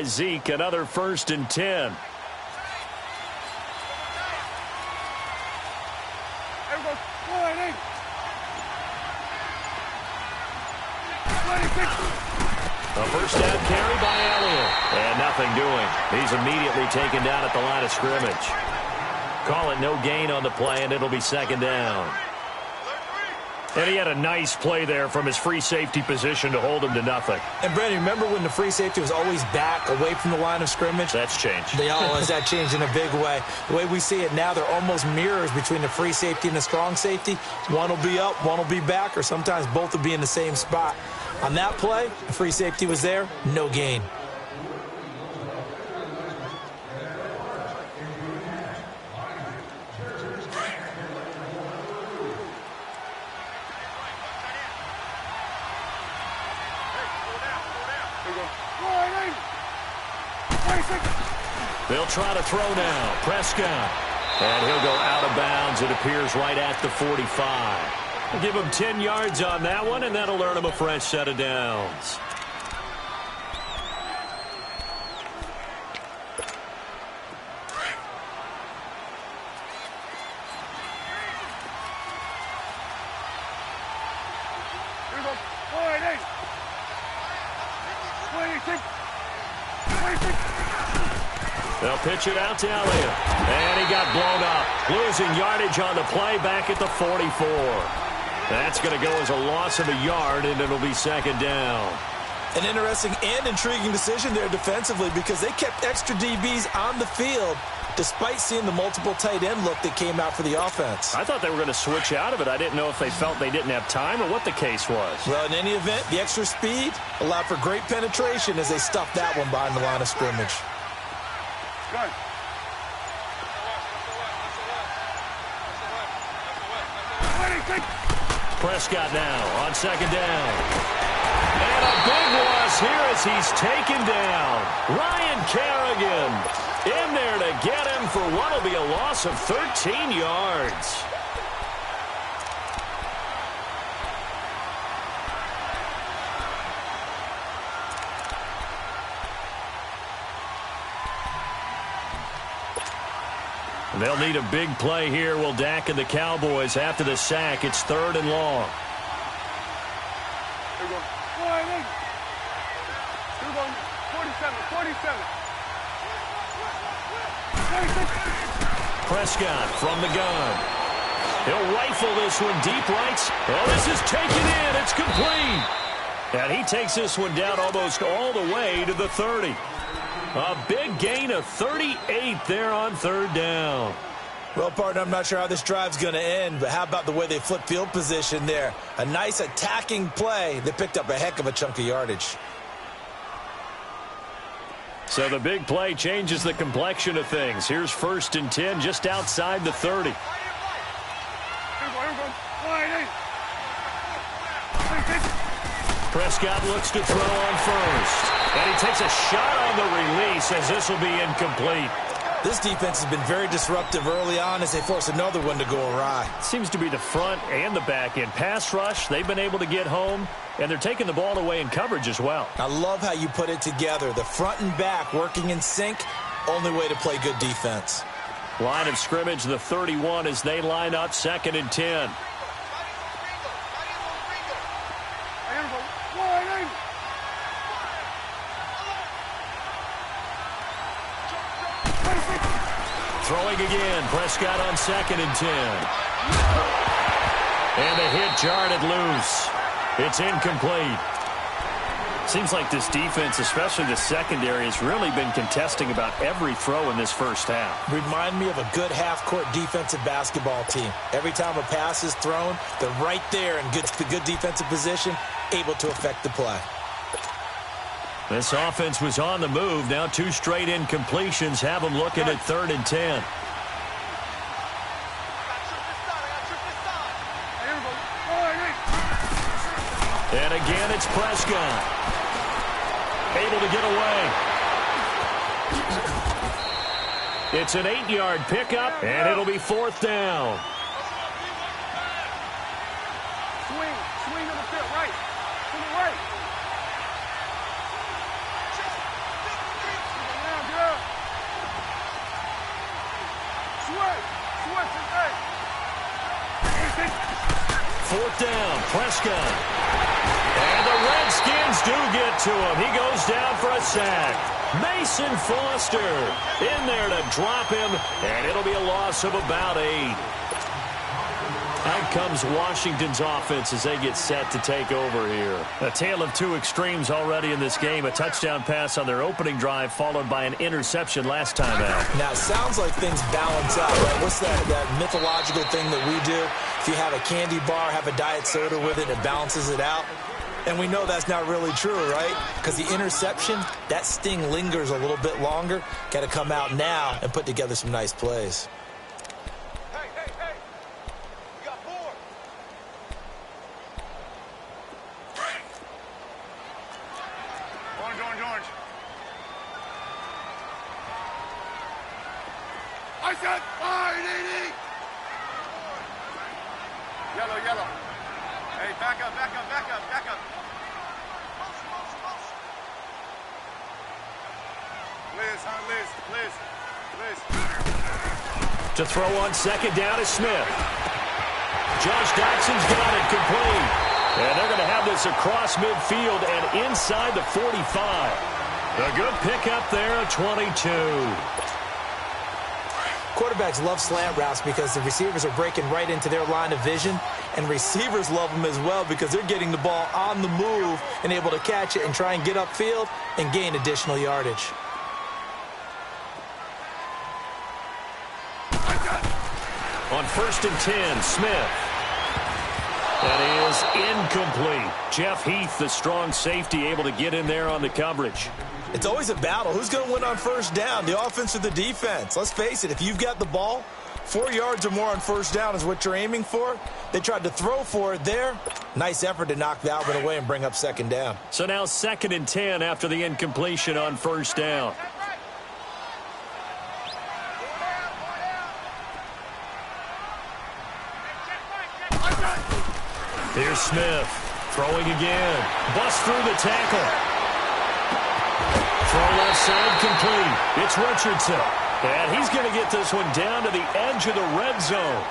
Zeke, another 1st and 10. A first down carry by Elliott. And nothing doing. He's immediately taken down at the line of scrimmage. Call it no gain on the play, and it'll be 2nd down. And he had a nice play there from his free safety position to hold him to nothing. And, Brandon, remember when the free safety was always back, away from the line of scrimmage? That's changed. They always that changed in a big way. The way we see it now, they're almost mirrors between the free safety and the strong safety. One will be up, one will be back, or sometimes both will be in the same spot. On that play, the free safety was there, no gain. They'll try to throw now. Prescott. And he'll go out of bounds, it appears, right at the 45. We'll give him 10 yards on that one, and that'll earn him a fresh set of downs. They'll pitch it out to Elliott. And he got blown up. Losing yardage on the play back at the 44. That's going to go as a loss of a yard, and it'll be 2nd down. An interesting and intriguing decision there defensively because they kept extra DBs on the field despite seeing the multiple tight end look that came out for the offense. I thought they were going to switch out of it. I didn't know if they felt they didn't have time or what the case was. Well, in any event, the extra speed allowed for great penetration as they stuffed that one behind the line of scrimmage. Good. Prescott now on 2nd down. And a big loss here as he's taken down. Ryan Kerrigan in there to get him for what will be a loss of 13 yards. They'll need a big play here. Will Dak and the Cowboys after the sack. It's 3rd and long. Here we go. 47. Prescott from the gun. He'll rifle this one deep right. Oh, this is taken in. It's complete. And he takes this one down almost all the way to the 30. A big gain of 38 there on 3rd down. Well, partner, I'm not sure how this drive's going to end, but how about the way they flip field position there? A nice attacking play that picked up a heck of a chunk of yardage. So the big play changes the complexion of things. Here's 1st and 10 just outside the 30. Prescott looks to throw on first. And he takes a shot on the release as this will be incomplete. This defense has been very disruptive early on as they force another one to go awry. Seems to be the front and the back end. Pass rush, they've been able to get home, and they're taking the ball away in coverage as well. I love how you put it together. The front and back working in sync, only way to play good defense. Line of scrimmage, the 31 as they line up 2nd and 10. Throwing again, Prescott on 2nd and 10. And the hit jarred it loose. It's incomplete. Seems like this defense, especially the secondary, has really been contesting about every throw in this first half. Remind me of a good half-court defensive basketball team. Every time a pass is thrown, they're right there in good defensive position, able to affect the play. This offense was on the move. Now 2 straight incompletions have them looking at 3rd and 10. And again, it's Prescott. Able to get away. It's an 8-yard pickup, and it'll be 4th down. Swing to the field, right. To the right. fourth down. Prescott. And the Redskins do get to him. He goes down for a sack. Mason Foster in there to drop him, and it'll be a loss of about 8. Out comes Washington's offense as they get set to take over here. A tale of two extremes already in this game. A touchdown pass on their opening drive followed by an interception last time out. Now, it sounds like things balance out, right? What's that mythological thing that we do? If you have a candy bar, have a diet soda with it, it balances it out. And we know that's not really true, right? Because the interception, that sting lingers a little bit longer. Got to come out now and put together some nice plays. I said fire, DD! Yellow, yellow. Hey, back up, back up, back up, back up. Liz, huh, Liz. To throw on second down is Smith. Josh Doxson's got it complete. And they're going to have this across midfield and inside the 45. A good pickup there at 22. Quarterbacks love slant routes because the receivers are breaking right into their line of vision, and receivers love them as well because they're getting the ball on the move and able to catch it and try and get upfield and gain additional yardage. On 1st and 10, Smith. That is incomplete. Jeff Heath, the strong safety, able to get in there on the coverage. It's always a battle. Who's going to win on first down, the offense or the defense? Let's face it, if you've got the ball, 4 yards or more on first down is what you're aiming for. They tried to throw for it there. Nice effort to knock Valvin away and bring up second down. So now 2nd and 10 after the incompletion on first down. Here's Smith throwing again. Bust through the tackle. Throw left side complete. It's Richardson. And he's going to get this one down to the edge of the red zone.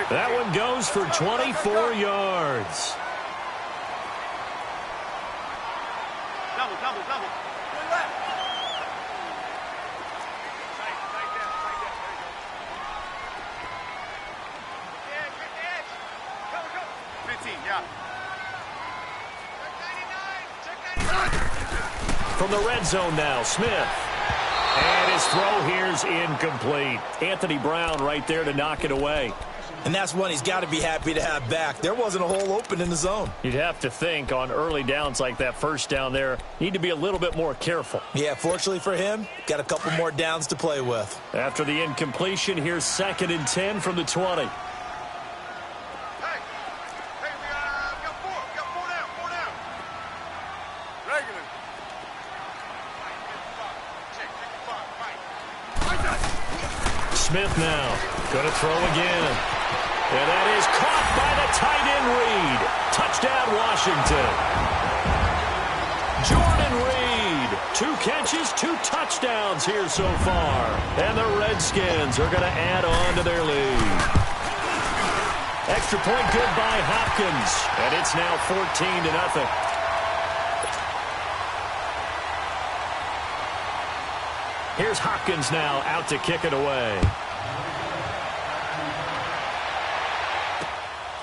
That one goes for 24 yards. Double. Good left. Tight down. Edge. Go. 15, yeah. From the red zone now, Smith. And his throw here's incomplete. Anthony Brown right there to knock it away. And that's one he's got to be happy to have back. There wasn't a hole open in the zone. You'd have to think on early downs like that first down there, need to be a little bit more careful. Yeah, fortunately for him, got a couple more downs to play with. After the incompletion, here's 2nd and 10 from the 20. Hey, we got four down. Regular. Smith now going to throw again. And that is caught by the tight end Reed. Touchdown, Washington. Jordan Reed. 2 catches, 2 touchdowns here so far. And the Redskins are going to add on to their lead. Extra point good by Hopkins. And it's now 14-0. Here's Hopkins now out to kick it away.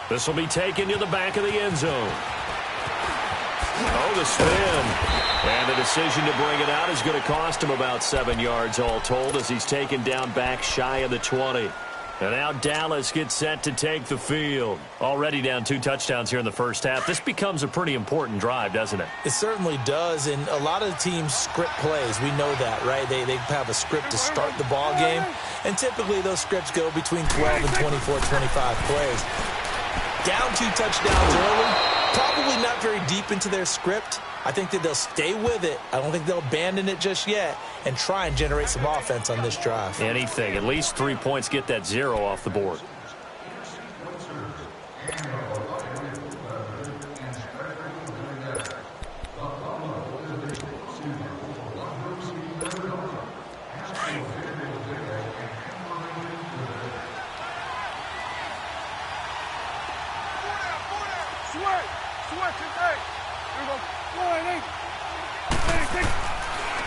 This will be taken to the back of the end zone. Oh, the spin. And the decision to bring it out is going to cost him about 7 yards all told as he's taken down back shy of the 20. And now Dallas gets set to take the field. Already down 2 touchdowns here in the first half. This becomes a pretty important drive, doesn't it? It certainly does, and a lot of the teams script plays. We know that, right? They have a script to start the ball game, and typically those scripts go between 12 and 24, 25 plays. Down 2 touchdowns early, probably not very deep into their script. I think that they'll stay with it. I don't think they'll abandon it just yet and try and generate some offense on this drive. Anything. At least 3 points, get that 0 off the board.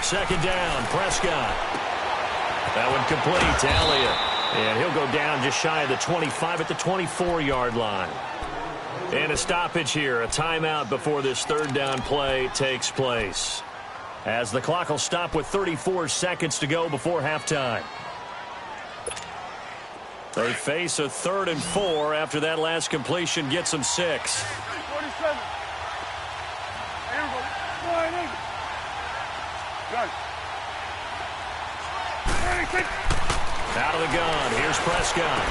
Second down, Prescott. That one complete to Elliott. And he'll go down just shy of the 25 at the 24-yard line. And a stoppage here, a timeout before this third down play takes place. As the clock will stop with 34 seconds to go before halftime. They face a 3rd and 4 after that last completion gets them 6. 47. Here we go. Good. Out of the gun, here's Prescott.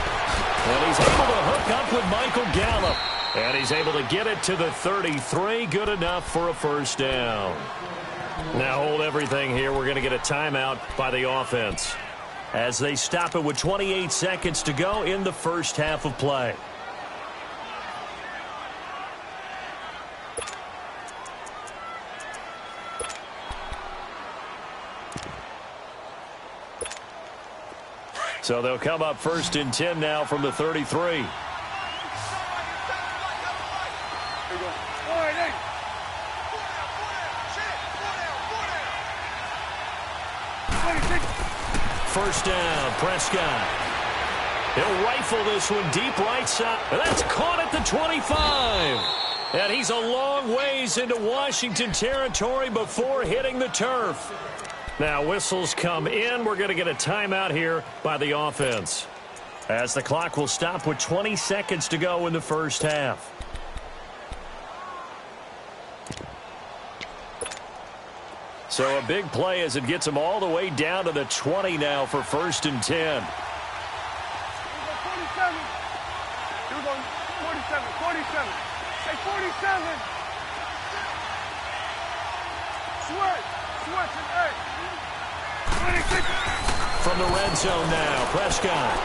And he's able to hook up with Michael Gallup. And he's able to get it to the 33. Good enough for a first down. Now hold everything here. We're going to get a timeout by the offense as they stop it with 28 seconds to go in the first half of play. So they'll come up 1st and 10 now from the 33. First down, Prescott. He'll rifle this one deep right side. That's caught at the 25. And he's a long ways into Washington territory before hitting the turf. Now whistles come in. We're going to get a timeout here by the offense, as the clock will stop with 20 seconds to go in the first half. So a big play as it gets them all the way down to the 20 now for 1st and 10. Here we go, 47. 47. Hey, 47. Switch and hey. 26. From the red zone now, Prescott.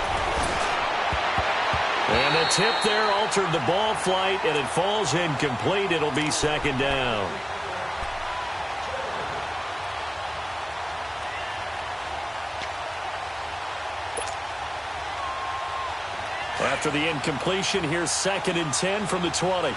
And the tip there altered the ball flight, and it falls incomplete. It'll be 2nd down. After the incompletion, here's 2nd and 10 from the 20.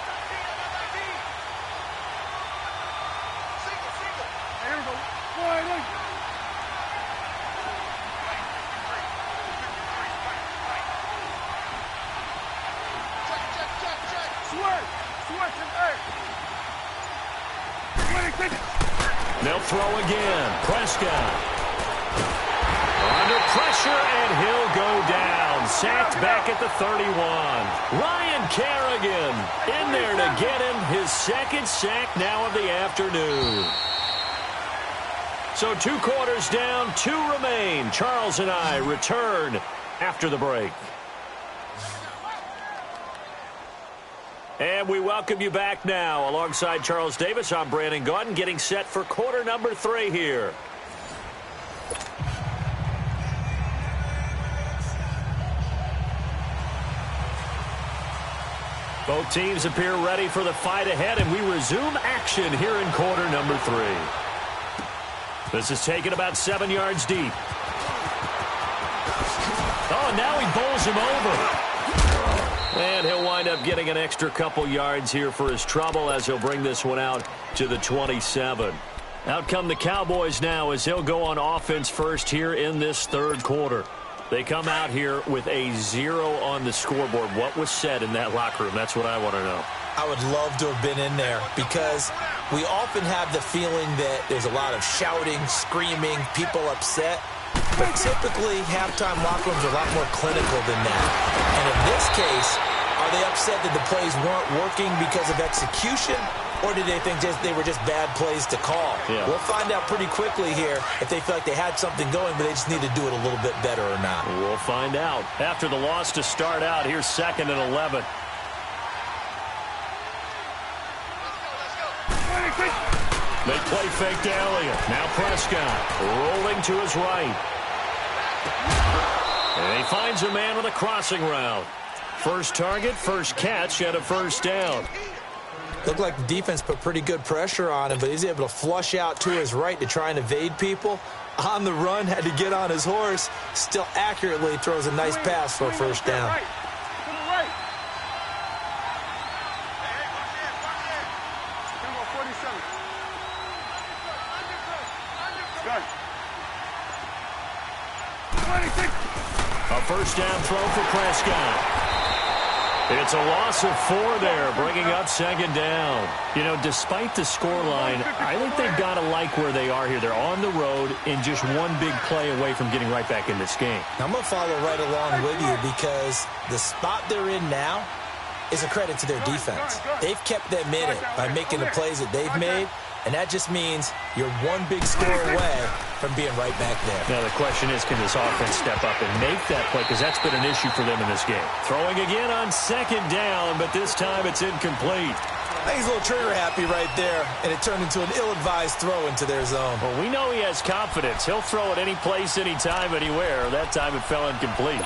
They'll throw again. Prescott. Under pressure, and he'll go down. Sacked back at the 31. Ryan Kerrigan in there to get him his 2nd sack now of the afternoon. So 2 quarters down, 2 remain. Charles and I return after the break. And we welcome you back now. Alongside Charles Davis, I'm Brandon Gaudin, getting set for quarter number 3 here. Both teams appear ready for the fight ahead, and we resume action here in quarter number 3. This is taken about 7 yards deep. Oh, and now he bowls him over. And he'll wind up getting an extra couple yards here for his trouble as he'll bring this one out to the 27. Out come the Cowboys now as they'll go on offense first here in this 3rd quarter. They come out here with a 0 on the scoreboard. What was said in that locker room? That's what I want to know. I would love to have been in there because we often have the feeling that there's a lot of shouting, screaming, people upset. But typically, halftime locker rooms are a lot more clinical than that. And in this case, are they upset that the plays weren't working because of execution? Or did they think they were just bad plays to call? Yeah. We'll find out pretty quickly here if they feel like they had something going, but they just need to do it a little bit better or not. We'll find out. After the loss to start out, here's 2nd and 11. They play fake to Elliott. Now Prescott rolling to his right. And he finds a man with a crossing route. First target, first catch, and a first down. Looked like the defense put pretty good pressure on him, but he's able to flush out to his right to try and evade people. On the run, had to get on his horse. Still accurately throws a nice pass for a first down. A first down throw for Prescott. It's a loss of 4 there, bringing up second down. You know, despite the scoreline, I think they've got to like where they are here. They're on the road and just one big play away from getting right back in this game. I'm going to follow right along with you because the spot they're in now is a credit to their defense. They've kept them in it by making the plays that they've made, and that just means you're one big score away from being right back there. Now, the question is, can this offense step up and make that play? Because that's been an issue for them in this game. Throwing again on second down, but this time it's incomplete. I think he's a little trigger happy right there, and it turned into an ill-advised throw into their zone. Well, we know he has confidence. He'll throw it any place, anytime, anywhere. That time it fell incomplete.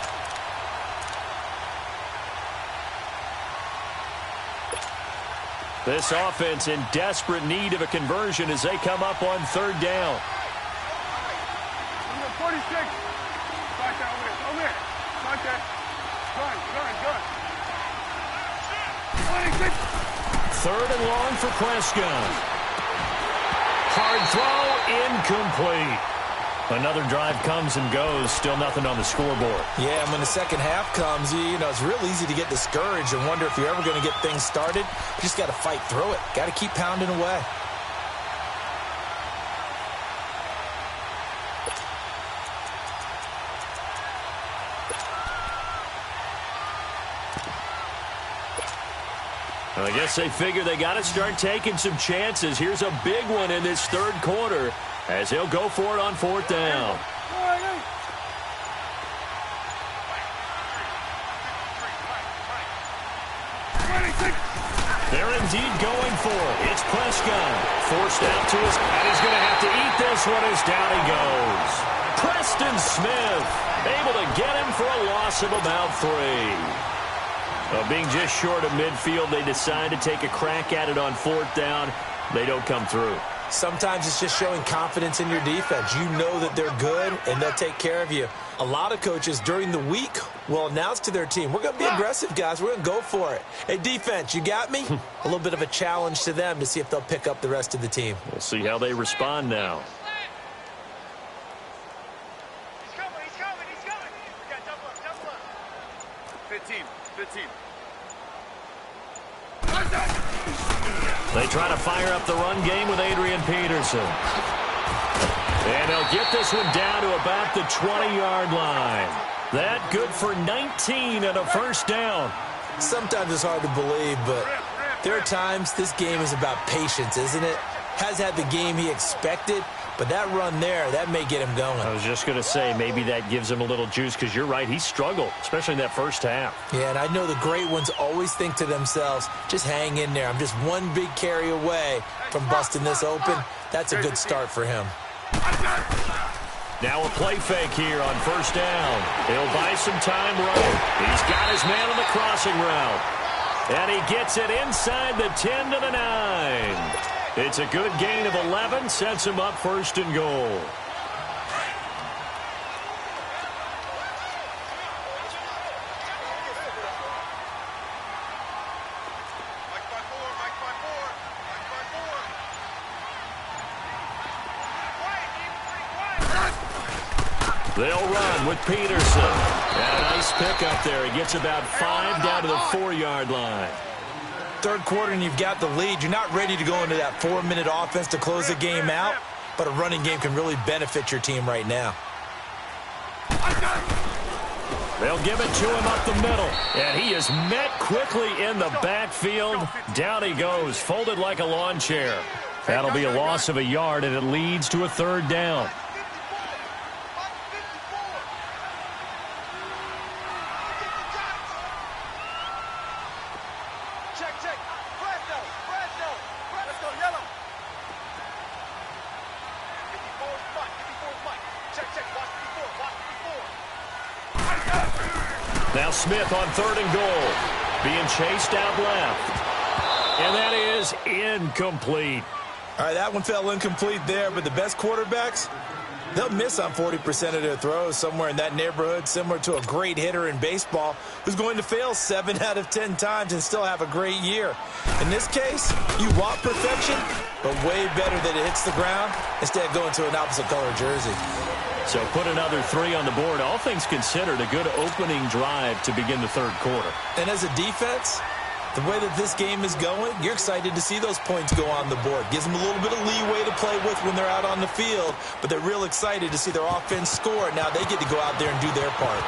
This offense in desperate need of a conversion as they come up on third down. 46. Right there, over there. Right there. Gun. 26. Third and long for Prescott. Hard throw, incomplete. Another drive comes and goes, still nothing on the scoreboard. Yeah, and when the second half comes, you know, it's real easy to get discouraged and wonder if you're ever going to get things started. You just got to fight through it. Got to keep pounding away. I guess they figure they got to start taking some chances. Here's a big one in this third quarter as he'll go for it on fourth down. They're indeed going for it. It's Prescott. Forced out to his, and he's going to have to eat this one as down he goes. Preston Smith able to get him for a loss of about 3. Being just short of midfield, they decide to take a crack at it on fourth down. They don't come through. Sometimes it's just showing confidence in your defense. You know that they're good, and they'll take care of you. A lot of coaches during the week will announce to their team, we're going to be aggressive, guys. We're going to go for it. Hey, defense, you got me? A little bit of a challenge to them to see if they'll pick up the rest of the team. We'll see how they respond now. He's coming. We got double up. 15. They try to fire up the run game with Adrian Peterson. And they'll get this one down to about the 20-yard line. That good for 19 and a first down. Sometimes it's hard to believe, but there are times this game is about patience, isn't it? Has had the game he expected, but that run there, that may get him going. I was just going to say, maybe that gives him a little juice, because you're right, he struggled, especially in that first half. Yeah, and I know the great ones always think to themselves, just hang in there. I'm just one big carry away from busting this open. That's a good start for him. Now a play fake here on first down. He'll buy some time running. He's got his man on the crossing route. And he gets it inside the 10 to the 9. It's a good gain of 11, sets him up first and goal. They'll run with Peterson. And a nice pickup there. He gets about 5 down to the 4-yard line. Third quarter and you've got the lead. You're not ready to go into that 4-minute offense to close the game out, but a running game can really benefit your team right now. They'll give it to him up the middle, and he is met quickly in the backfield. Down he goes, folded like a lawn chair. That'll be a loss of a yard, and it leads to a third down. Now Smith on third and goal. Being chased out left. And that is incomplete. All right, that one fell incomplete there, but the best quarterbacks, they'll miss on 40% of their throws, somewhere in that neighborhood, similar to a great hitter in baseball who's going to fail 7 out of 10 times and still have a great year. In this case, you want perfection, but way better that it hits the ground instead of going to an opposite color jersey. So put another 3 on the board. All things considered, a good opening drive to begin the third quarter. And as a defense, the way that this game is going, you're excited to see those points go on the board. Gives them a little bit of leeway to play with when they're out on the field, but they're real excited to see their offense score. Now they get to go out there and do their part.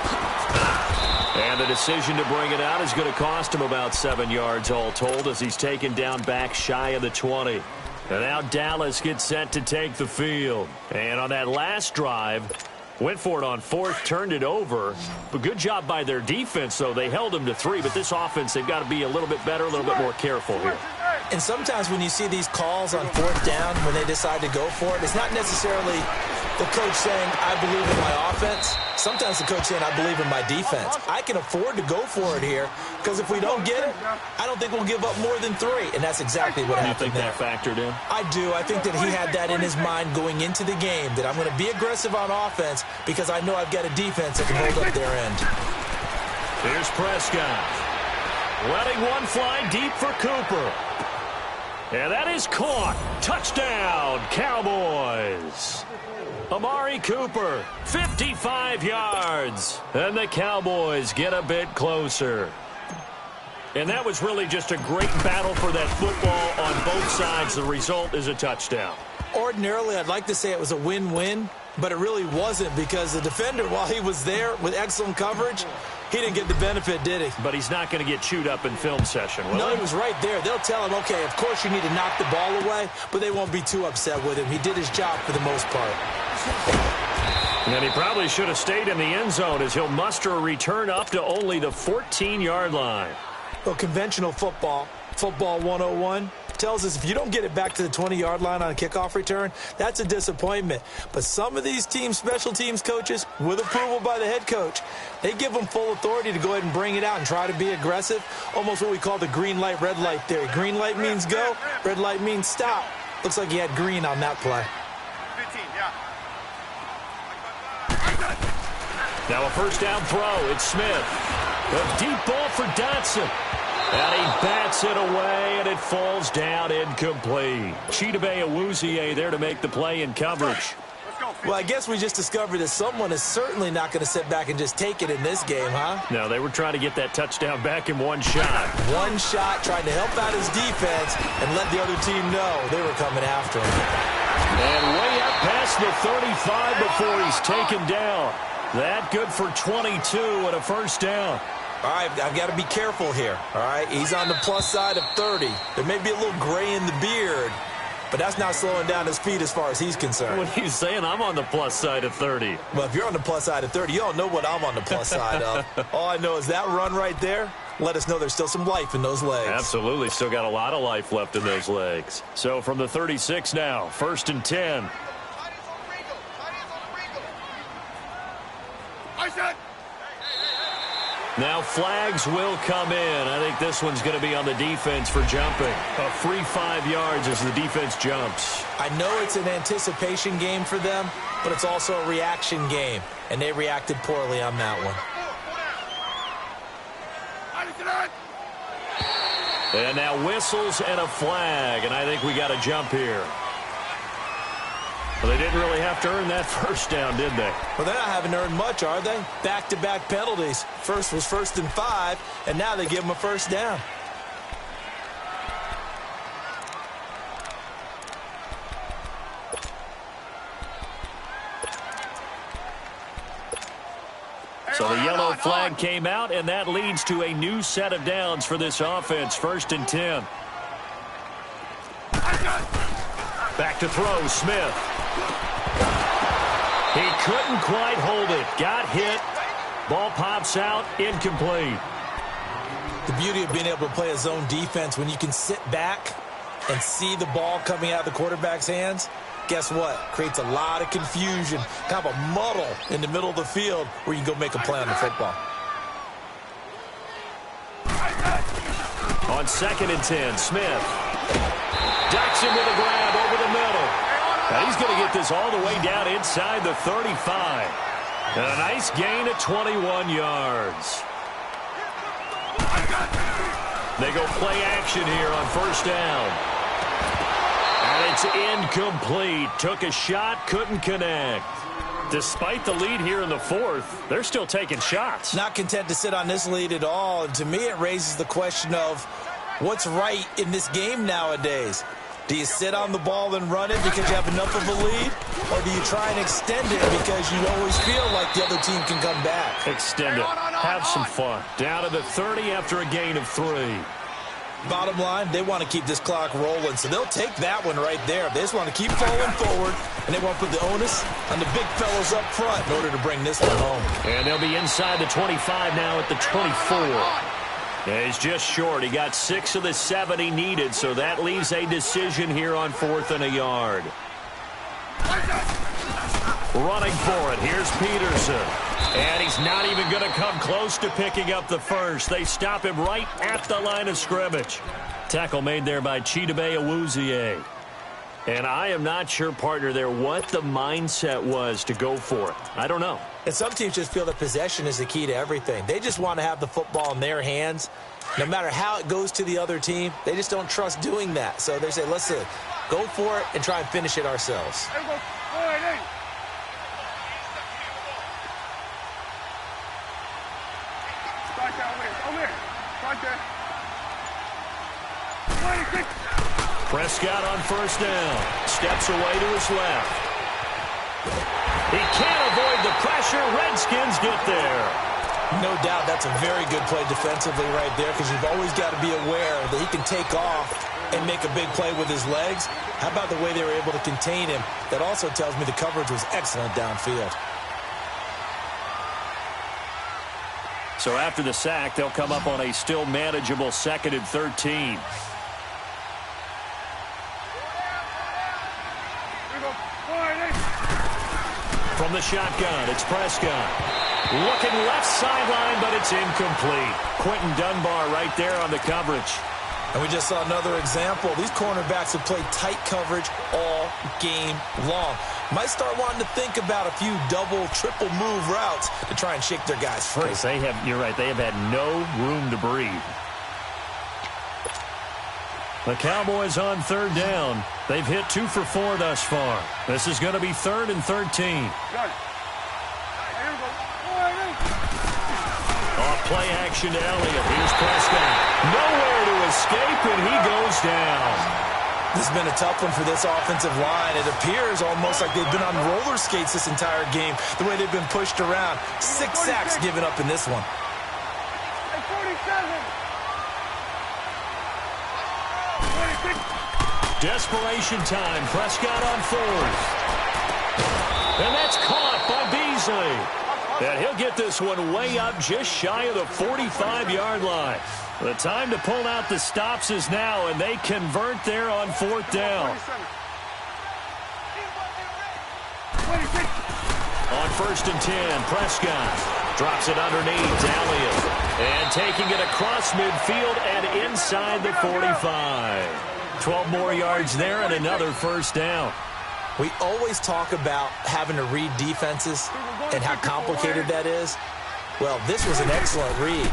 And the decision to bring it out is going to cost him about 7 yards all told as he's taken down back shy of the 20. And now Dallas gets set to take the field. And on that last drive, went for it on fourth, turned it over. But good job by their defense, though. They held them to 3, but this offense, they've got to be a little bit better, a little bit more careful here. And sometimes when you see these calls on fourth down, when they decide to go for it, it's not necessarily the coach saying, I believe in my offense. Sometimes the coach saying, I believe in my defense. I can afford to go for it here because if we don't get it, I don't think we'll give up more than 3. And that's exactly what happened there. You think that factored in? I do. I think that he had that in his mind going into the game, that I'm going to be aggressive on offense because I know I've got a defense that can hold up their end. Here's Prescott. Letting one fly deep for Cooper. And that is caught. Touchdown, Cowboys. Amari Cooper, 55 yards. And the Cowboys get a bit closer. And that was really just a great battle for that football on both sides. The result is a touchdown. Ordinarily, I'd like to say it was a win-win, but it really wasn't because the defender, while he was there with excellent coverage, he didn't get the benefit, did he? But he's not going to get chewed up in film session, will No, he? he was right there. They'll tell him, okay, of course you need to knock the ball away, but they won't be too upset with him. He did his job for the most part. And he probably should have stayed in the end zone as he'll muster a return up to only the 14-yard line. Well, conventional football 101, tells us if you don't get it back to the 20-yard line on a kickoff return, that's a disappointment. But some of these teams, special teams coaches, with approval by the head coach, they give them full authority to go ahead and bring it out and try to be aggressive, almost what we call the green light, red light theory. Green light means go, red light means stop. Looks like he had green on that play. 15, yeah. Now a first down throw. It's Smith. A deep ball for Dotson. And he bats it away, and it falls down incomplete. Chidobe Awuzie there to make the play in coverage. Well, I guess we just discovered that someone is certainly not going to sit back and just take it in this game, huh? No, they were trying to get that touchdown back in one shot. One shot, trying to help out his defense and let the other team know they were coming after him. And way up past the 35 before he's taken down. That good for 22 and a first down. All right, I've got to be careful here, all right? He's on the plus side of 30. There may be a little gray in the beard, but that's not slowing down his feet as far as he's concerned. What are you saying? I'm on the plus side of 30. Well, if you're on the plus side of 30, you don't know what I'm on the plus side of. All I know is that run right there let us know there's still some life in those legs. Absolutely. Still got a lot of life left in those legs. So from the 36 now, 1st and 10. Now flags will come in. I think this one's going to be on the defense for jumping. A free 5 yards as the defense jumps. I know it's an anticipation game for them, but it's also a reaction game, and they reacted poorly on that one. And now whistles and a flag, and I think we got a jump here. Well, they didn't really have to earn that first down, did they? Well, they're not having earned much, are they? Back-to-back penalties. First was 1st and 5, and now they give them a first down. So the yellow flag came out, and that leads to a new set of downs for this offense. 1st and 10. Back to throw, Smith. He couldn't quite hold it. Got hit. Ball pops out. Incomplete. The beauty of being able to play a zone defense when you can sit back and see the ball coming out of the quarterback's hands, guess what? Creates a lot of confusion, kind of a muddle in the middle of the field where you can go make a play on the football. On 2nd and 10, Smith. Ducks him with a grab over the middle. And he's going to get this all the way down inside the 35. And a nice gain of 21 yards. They go play action here on 1st down. And it's incomplete. Took a shot, couldn't connect. Despite the lead here in the fourth, they're still taking shots. Not content to sit on this lead at all. And to me, it raises the question of what's right in this game nowadays. Do you sit on the ball and run it because you have enough of a lead? Or do you try and extend it because you always feel like the other team can come back? Extend it. Have some fun. Down to the 30 after a gain of 3. Bottom line, they want to keep this clock rolling, so they'll take that one right there. They just want to keep falling forward, and they want to put the onus on the big fellows up front in order to bring this one home. And they'll be inside the 25 now at the 24. Yeah, he's just short. He got 6 of the 7 he needed, so that leaves a decision here on 4th and a yard. Running for it. Here's Peterson. And he's not even going to come close to picking up the first. They stop him right at the line of scrimmage. Tackle made there by Chidobe Awuzie. And I am not sure, partner, there what the mindset was to go for it. I don't know. And some teams just feel that possession is the key to everything. They just want to have the football in their hands. No matter how it goes to the other team, they just don't trust doing that. So they say, listen, go for it and try and finish it ourselves. Prescott on first down. Steps away to his left. He can't avoid the pressure. Redskins get there. No doubt that's a very good play defensively right there because you've always got to be aware that he can take off and make a big play with his legs. How about the way they were able to contain him? That also tells me the coverage was excellent downfield. So after the sack, they'll come up on a still manageable 2nd and 13. From the shotgun, it's Prescott. Looking left sideline, but it's incomplete. Quentin Dunbar right there on the coverage. And we just saw another example. These cornerbacks have played tight coverage all game long. Might start wanting to think about a few double, triple move routes to try and shake their guys free. You're right, they have had no room to breathe. The Cowboys on 3rd down. They've hit 2 for 4 thus far. This is going to be 3rd and 13. Off play action to Elliott. Here's Prescott. Nowhere to escape, and he goes down. This has been a tough one for this offensive line. It appears almost like they've been on roller skates this entire game, the way they've been pushed around. 6 sacks given up in this one. Desperation time. Prescott on 4th. And that's caught by Beasley. And he'll get this one way up just shy of the 45-yard line. The time to pull out the stops is now, and they convert there on 4th down. On 1st and 10, Prescott drops it underneath to Elliott. And taking it across midfield and inside the 45. 12 more yards there and another 1st down. We always talk about having to read defenses and how complicated that is. Well, this was an excellent read.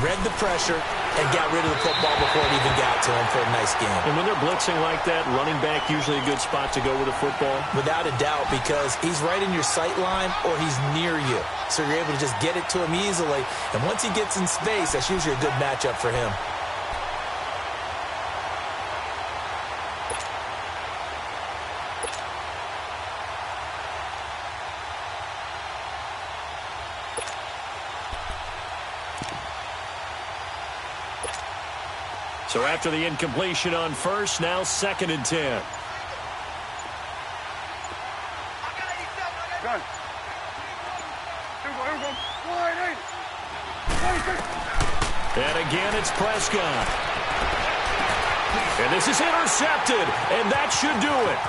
Read the pressure and got rid of the football before it even got to him for a nice game. And when they're blitzing like that, running back usually a good spot to go with the football? Without a doubt, because he's right in your sight line or he's near you. So you're able to just get it to him easily. And once he gets in space, that's usually a good matchup for him. So after the incompletion on 1st, now 2nd and 10. And again, it's Prescott. And this is intercepted, and that should do it.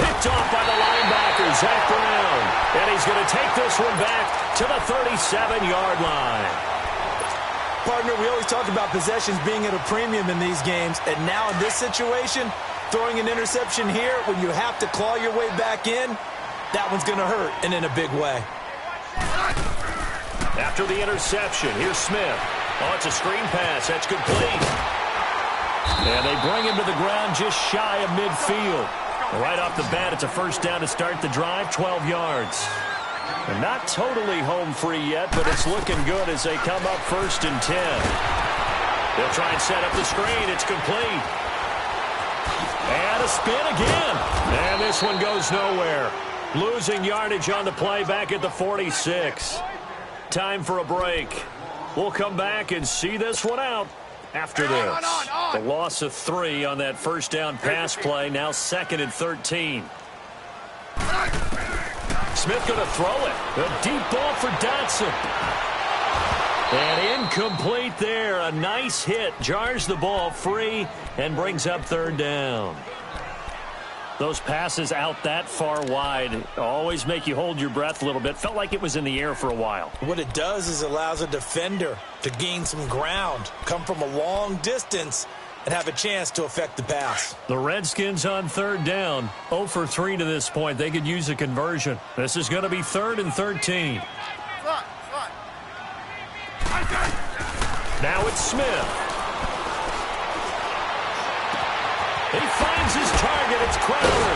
Picked off by the linebacker, Zach Brown. And he's going to take this one back to the 37-yard line. Partner, we always talk about possessions being at a premium in these games, and now in this situation, throwing an interception here when you have to claw your way back in, that one's going to hurt, and in a big way. After the interception, here's Smith. Oh, it's a screen pass. That's complete. And they bring him to the ground just shy of midfield. Right off the bat, it's a 1st down to start the drive, 12 yards. And not totally home free yet, but it's looking good as they come up 1st and 10. They'll try and set up the screen. It's complete. And a spin again. And this one goes nowhere. Losing yardage on the play back at the 46. Time for a break. We'll come back and see this one out after this. The loss of 3 on that first down pass play. Now 2nd and 13. Smith going to throw it. A deep ball for Dotson. And incomplete there. A nice hit. Jars the ball free and brings up 3rd down. Those passes out that far wide always make you hold your breath a little bit. Felt like it was in the air for a while. What it does is allows a defender to gain some ground, come from a long distance, and have a chance to affect the pass. The Redskins on 3rd down. 0 for 3 to this point. They could use a conversion. This is going to be 3rd and 13. Now it's Smith. He finds his target. It's Crowder.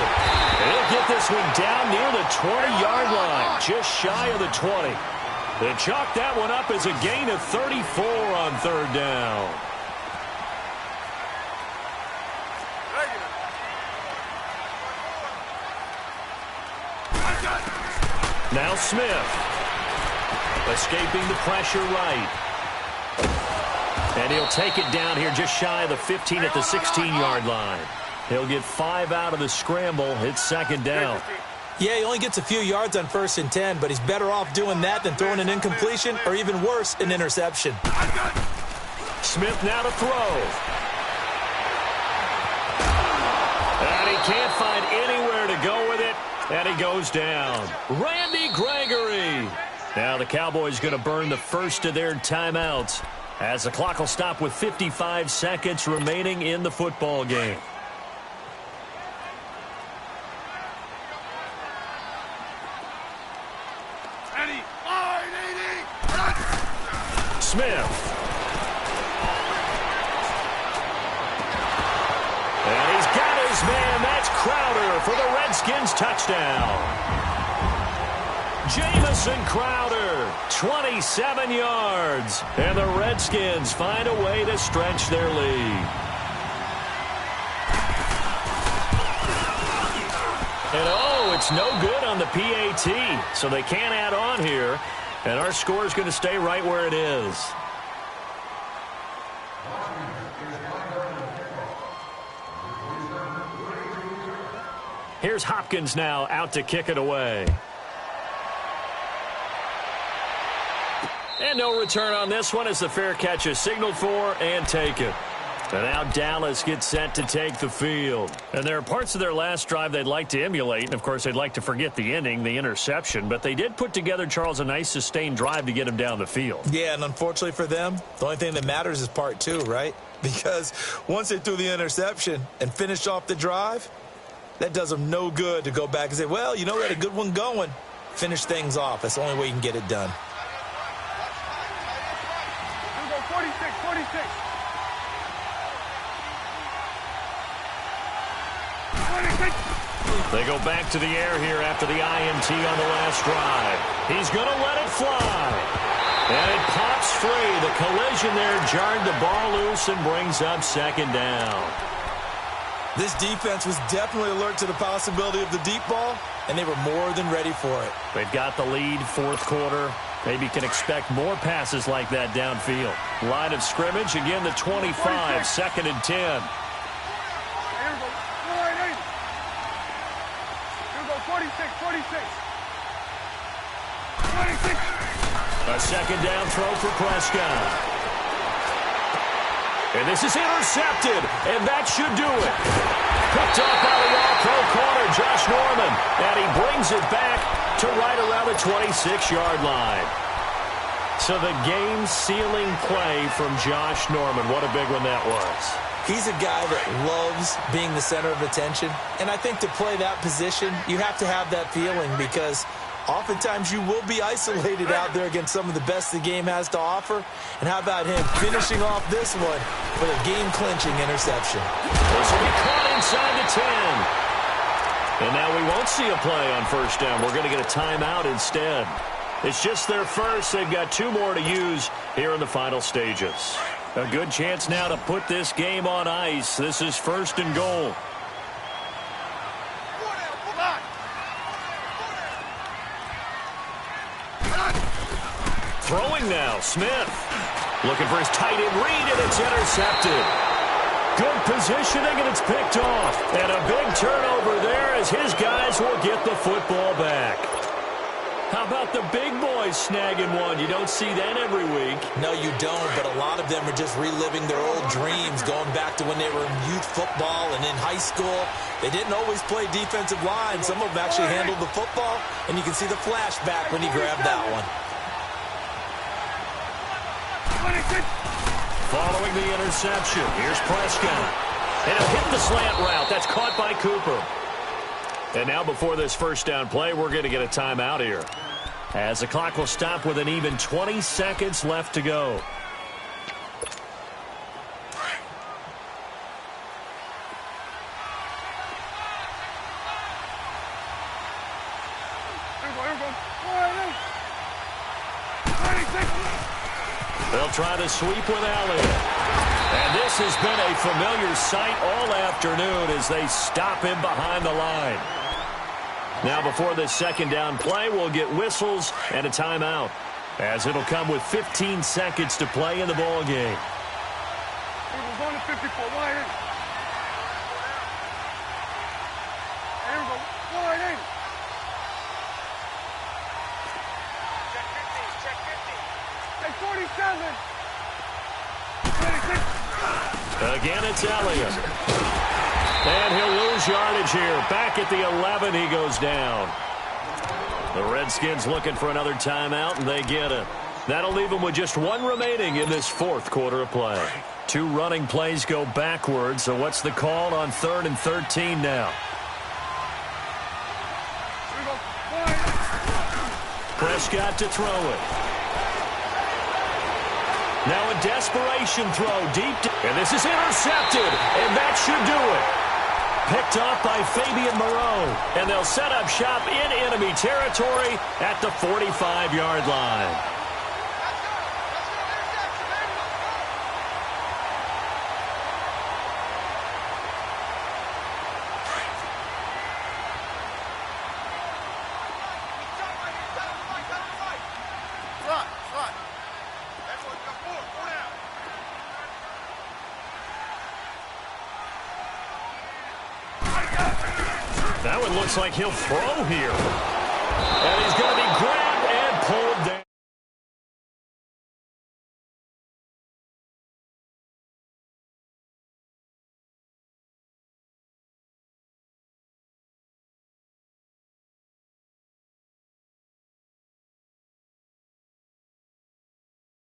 And he'll get this one down near the 20-yard line, just shy of the 20. They chalk that one up as a gain of 34 on 3rd down. Now Smith. Escaping the pressure right. And he'll take it down here just shy of the 15 at the 16-yard line. He'll get 5 out of the scramble. It's 2nd down. Yeah, he only gets a few yards on 1st and 10, but he's better off doing that than throwing an incompletion or even worse, an interception. Smith now to throw. And he can't find anywhere to go with it, and he goes down. Randy Gregory. Now the Cowboys going to burn the first of their timeouts, as the clock will stop with 55 seconds remaining in the football game. Smith. And he's got his man. That's Crowder for the Redskins touchdown. Jamison Crowder, 27 yards. And the Redskins find a way to stretch their lead. And oh, it's no good on the PAT. So they can't add on here. And our score is going to stay right where it is. Here's Hopkins now out to kick it away. And no return on this one as the fair catch is signaled for and taken. And now Dallas gets set to take the field. And there are parts of their last drive they'd like to emulate. And, of course, they'd like to forget the ending, the interception. But they did put together, Charles, a nice sustained drive to get him down the field. Yeah, and unfortunately for them, the only thing that matters is part 2, right? Because once they threw the interception and finished off the drive, that does them no good to go back and say, well, you know, we had a good one going. Finish things off. That's the only way you can get it done. 46. They go back to the air here after the INT on the last drive. He's going to let it fly. And it pops free. The collision there jarred the ball loose and brings up 2nd down. This defense was definitely alert to the possibility of the deep ball, and they were more than ready for it. They've got the lead, 4th quarter. Maybe can expect more passes like that downfield. Line of scrimmage, again the 25, 2nd and 10. A 2nd down throw for Prescott. And this is intercepted, and that should do it. Picked off by the all-pro corner, Josh Norman. And he brings it back to right around the 26-yard line. So the game-sealing play from Josh Norman. What a big one that was. He's a guy that loves being the center of attention. And I think to play that position, you have to have that feeling because oftentimes you will be isolated out there against some of the best the game has to offer. And how about him finishing off this one with a game-clinching interception? This will be caught inside the 10. And now we won't see a play on first down. We're going to get a timeout instead. It's just their first. They've got 2 more to use here in the final stages. A good chance now to put this game on ice. This is 1st and goal. Throwing now, Smith. Looking for his tight end read, and it's intercepted. Good positioning, and it's picked off. And a big turnover there as his guys will get the football back. How about the big boys snagging one? You don't see that every week. No, you don't, but a lot of them are just reliving their old dreams, going back to when they were in youth football and in high school. They didn't always play defensive line. Some of them actually handled the football, and you can see the flashback when he grabbed that one. Following the interception, here's Prescott. And he'll hit the slant route. That's caught by Cooper. And now before this first down play, we're going to get a timeout here, as the clock will stop with an even 20 seconds left to go. They'll try the sweep with Elliott. And this has been a familiar sight all afternoon as they stop him behind the line. Now before this second down play, we'll get whistles and a timeout, as it'll come with 15 seconds to play in the ball game. We're going to 54. Wide in. Here we go. Wide in. Check 50. Check 50. Check 47. 26. Again, it's Elliott. And he'll lose yardage here. Back at the 11, he goes down. The Redskins looking for another timeout, and they get it. That'll leave them with just 1 remaining in this 4th quarter of play. 2 running plays go backwards, so what's the call on 3rd and 13 now? Prescott to throw it. Now a desperation throw deep. And this is intercepted, and that should do it. Picked off by Fabian Moreau. And they'll set up shop in enemy territory at the 45-yard line. That one looks like he'll throw here. And he's going to